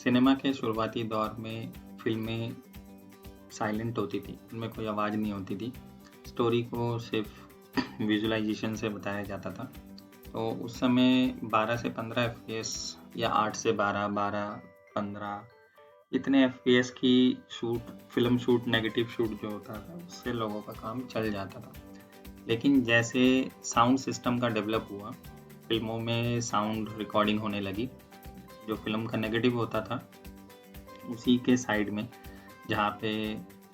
Cinema के शुरुआती दौर में फ़िल्में साइलेंट होती थी, उनमें कोई आवाज़ नहीं होती थी। स्टोरी को सिर्फ़ विज़ुअलाइज़ेशन से बताया जाता था। तो उस समय 12 से 15 एफपीएस या 8 से 12, 12, 15 इतने एफपीएस की फ़िल्म शूट, नेगेटिव शूट जो होता था, उससे लोगों का काम चल जाता था। लेकिन जैसे साउंड सिस्टम का डेवलप हुआ, फ़िल्मों में साउंड रिकॉर्डिंग होने लगी। जो फ़िल्म का नेगेटिव होता था, उसी के साइड में जहाँ पे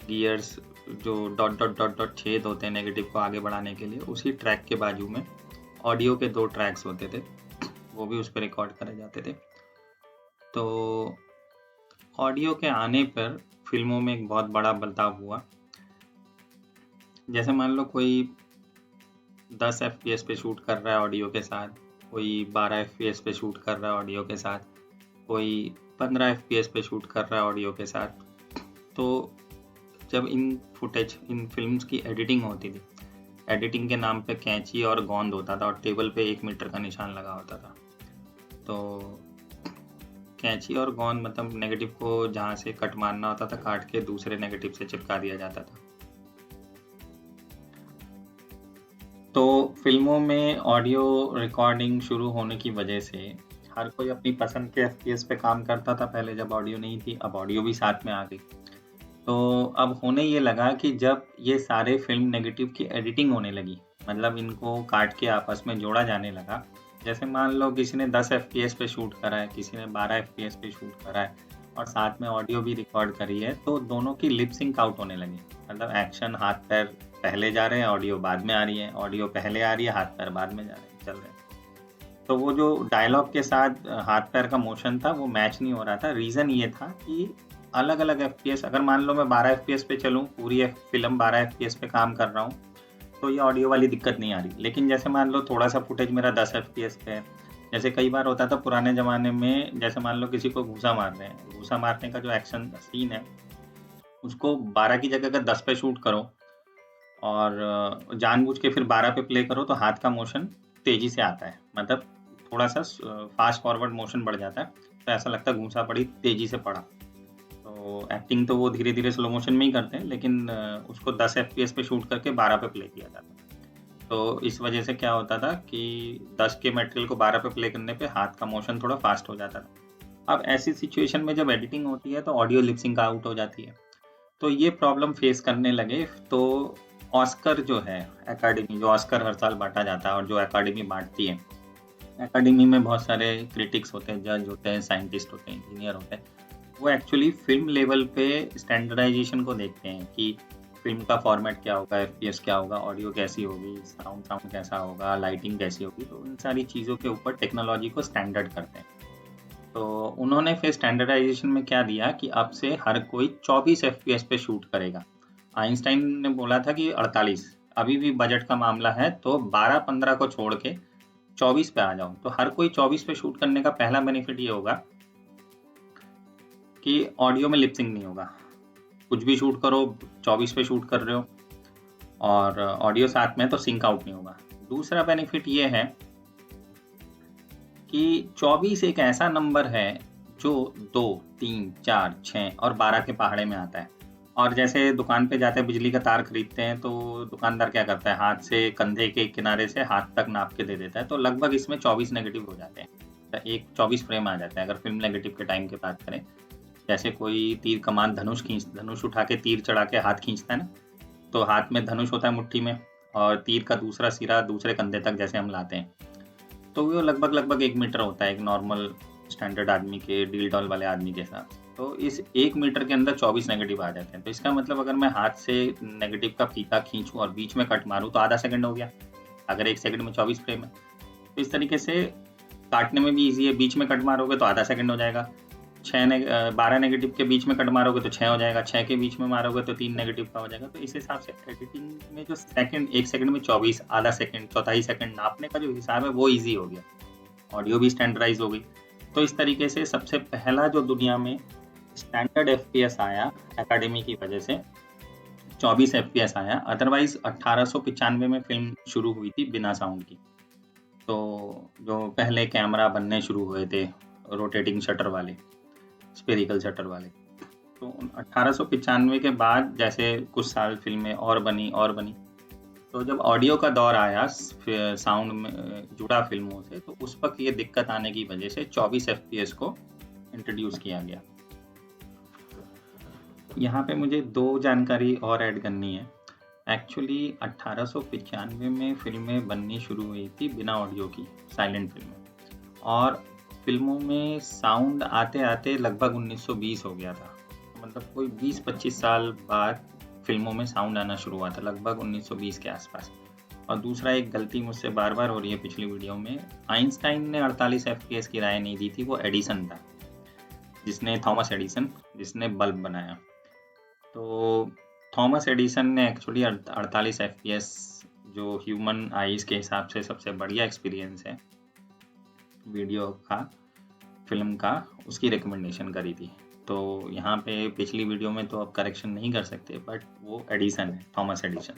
गियर्स जो डॉट डॉट डॉट डॉट छेद होते हैं नेगेटिव को आगे बढ़ाने के लिए, उसी ट्रैक के बाजू में ऑडियो के 2 ट्रैक्स होते थे, वो भी उस पे रिकॉर्ड करे जाते थे। तो ऑडियो के आने पर फ़िल्मों में एक बहुत बड़ा बदलाव हुआ। जैसे मान लो कोई 10 एफपीएस पे शूट कर रहा है ऑडियो के साथ, कोई 12 एफपीएस पे शूट कर रहा है ऑडियो के साथ, कोई 15 एफपीएस पे शूट कर रहा है ऑडियो के साथ। तो जब इन फिल्म्स की एडिटिंग होती थी, एडिटिंग के नाम पे कैंची और गोंद होता था और टेबल पे 1 मीटर का निशान लगा होता था। तो कैंची और गोंद मतलब नेगेटिव को जहाँ से कट मारना होता था, काट के दूसरे नेगेटिव से चिपका दिया जाता था। तो फिल्मों में ऑडियो रिकॉर्डिंग शुरू होने की वजह से हर कोई अपनी पसंद के एफपीएस पे काम करता था। पहले जब ऑडियो नहीं थी, अब ऑडियो भी साथ में आ गई। तो अब होने ये लगा कि जब ये सारे फिल्म नेगेटिव की एडिटिंग होने लगी, मतलब इनको काट के आपस में जोड़ा जाने लगा। जैसे मान लो किसी ने 10 एफपीएस पे शूट करा है, किसी ने 12 एफपीएस पे शूट करा है और साथ में ऑडियो भी रिकॉर्ड करी है, तो दोनों की लिप सिंक आउट होने लगी। मतलब एक्शन हाथ पैर पहले जा रहे हैं, ऑडियो बाद में आ रही है, ऑडियो पहले आ रही है, हाथ पैर बाद में जा रहे हैं, चल रहे हैं। तो वो जो डायलॉग के साथ हाथ पैर का मोशन था, वो मैच नहीं हो रहा था। रीज़न ये था कि अलग अलग एफपीएस, अगर मान लो मैं 12 एफपीएस पे चलूँ, पूरी फिल्म 12 एफपीएस पे काम कर रहा हूँ, तो ये ऑडियो वाली दिक्कत नहीं आ रही। लेकिन जैसे मान लो थोड़ा सा फुटेज मेरा 10 एफपीएस पे है, जैसे कई बार होता था पुराने ज़माने में, जैसे मान लो किसी को घूसा मार रहे हैं, घूसा मारने का जो एक्शन सीन है, उसको 12 की जगह अगर 10 पे शूट करो और जानबूझ के फिर 12 पे प्ले करो, तो हाथ का मोशन तेज़ी से आता है। मतलब थोड़ा सा फास्ट फॉरवर्ड मोशन बढ़ जाता है, तो ऐसा लगता है घूसा बड़ी तेज़ी से पड़ा। तो एक्टिंग तो वो धीरे-धीरे स्लो मोशन में ही करते हैं, लेकिन उसको 10 एफपीएस पे शूट करके 12 पे प्ले किया जाता है। तो इस वजह से क्या होता था कि 10 के मटेरियल को 12 पे प्ले करने पे हाथ का मोशन थोड़ा फास्ट हो जाता था। अब ऐसी सिचुएशन में जब एडिटिंग होती है, तो ऑडियो लिप सिंक आउट हो जाती है। तो ये प्रॉब्लम फेस करने लगे। तो ऑस्कर जो है, अकादमी जो ऑस्कर हर साल बाँटा जाता है और जो अकादमी बाँटती है, अकादमी में बहुत सारे क्रिटिक्स होते हैं, जज होते हैं, साइंटिस्ट होते हैं, इंजीनियर होते हैं। वो एक्चुअली फ़िल्म लेवल पे स्टैंडर्डाइज़ेशन को देखते हैं कि फ़िल्म का फ़ॉर्मेट क्या होगा, एफपीएस क्या होगा, ऑडियो कैसी होगी, साउंड कैसा होगा, लाइटिंग कैसी होगी। तो इन सारी चीज़ों के ऊपर टेक्नोलॉजी को स्टैंडर्ड करते हैं। तो उन्होंने फिर स्टैंडर्डाइज़ेशन में क्या दिया कि अब से हर कोई 24 एफपीएस पे शूट करेगा। आइंस्टाइन ने बोला था कि 48, अभी भी बजट का मामला है, तो 12-15 को छोड़ के 24 पे आ जाओ। तो हर कोई 24 पे शूट करने का पहला बेनिफिट ये होगा कि ऑडियो में लिप सिंक नहीं होगा। कुछ भी शूट करो, 24 पे शूट कर रहे हो और ऑडियो साथ में, तो सिंक आउट नहीं होगा। दूसरा बेनिफिट ये है कि 24 एक ऐसा नंबर है जो 2, 3, 4, 6 और 12 के पहाड़े में आता है। और जैसे दुकान पे जाते हैं, बिजली का तार खरीदते हैं, तो दुकानदार क्या करता है, हाथ से कंधे के किनारे से हाथ तक नाप के दे देता है। तो लगभग इसमें 24 नेगेटिव हो जाते हैं, तो एक 24 फ्रेम आ जाता है। अगर फिल्म नेगेटिव के टाइम की बात करें, जैसे कोई तीर कमान धनुष उठा के तीर चढ़ा के हाथ खींचता है ना, तो हाथ में धनुष होता है मुट्ठी में, और तीर का दूसरा सिरा दूसरे कंधे तक जैसे हम लाते हैं, तो वो लगभग 1 मीटर होता है एक नॉर्मल स्टैंडर्ड आदमी के, डील डॉल वाले आदमी के साथ। तो इस 1 मीटर के अंदर 24 नेगेटिव आ जाते हैं। तो इसका मतलब अगर मैं हाथ से नेगेटिव का फीता खींचूँ और बीच में कट मारूँ, तो आधा सेकंड हो गया, अगर 1 सेकंड में 24 फ्रेम है। तो इस तरीके से काटने में भी ईज़ी है। बीच में कट मारोगे तो आधा सेकंड हो जाएगा। 12 नेगेटिव के बीच में कट मारोगे तो 6 हो जाएगा, 6 के बीच में मारोगे तो 3 नेगेटिव का हो जाएगा। तो इस हिसाब से एडिटिंग में जो सेकंड, 1 सेकंड में 24, आधा सेकंड, चौथाई सेकंड नापने का जो हिसाब है, वो ईज़ी हो गया। ऑडियो भी स्टैंडर्डाइज़ हो गई। तो इस तरीके से सबसे पहला जो दुनिया में स्टैंडर्ड एफपीएस आया अकादमी की वजह से, 24 एफपीएस आया। अदरवाइज़ 1895 में फ़िल्म शुरू हुई थी बिना साउंड की। तो जो पहले कैमरा बनने शुरू हुए थे, रोटेटिंग शटर वाले, स्पेरिकल शटर वाले। तो 1895 के बाद जैसे कुछ साल फिल्में और बनी, तो जब ऑडियो का दौर आया साउंड में जुड़ा फिल्मों से, तो उस वक्त ये दिक्कत आने की वजह से 24 FPS को इंट्रोड्यूस किया गया। यहाँ पे मुझे 2 जानकारी और ऐड करनी है। एक्चुअली 1895 में फिल्में बननी शुरू हुई थी बिना ऑडियो की, साइलेंट फिल्में, और फिल्मों में साउंड आते-आते लगभग 1920 हो गया था। मतलब कोई 20-25 साल बाद फिल्मों में साउंड आना शुरू हुआ था, लगभग 1920 के आसपास। और दूसरा, एक गलती मुझसे बार-बार हो रही है पिछली वीडियो में, आइंस्टाइन ने 48 FPS की राय नहीं दी थी, वो एडिसन था, थॉमस एडिसन, जिसने बल्ब बनाया। तो थॉमस एडिसन ने एक्चुअली 48 FPS, जो ह्यूमन आईज के हिसाब से सबसे बढ़िया एक्सपीरियंस है वीडियो का, फिल्म का, उसकी रिकमेंडेशन करी थी। तो यहाँ पे पिछली वीडियो में तो अब करेक्शन नहीं कर सकते, बट वो एडिसन है, थॉमस एडिसन।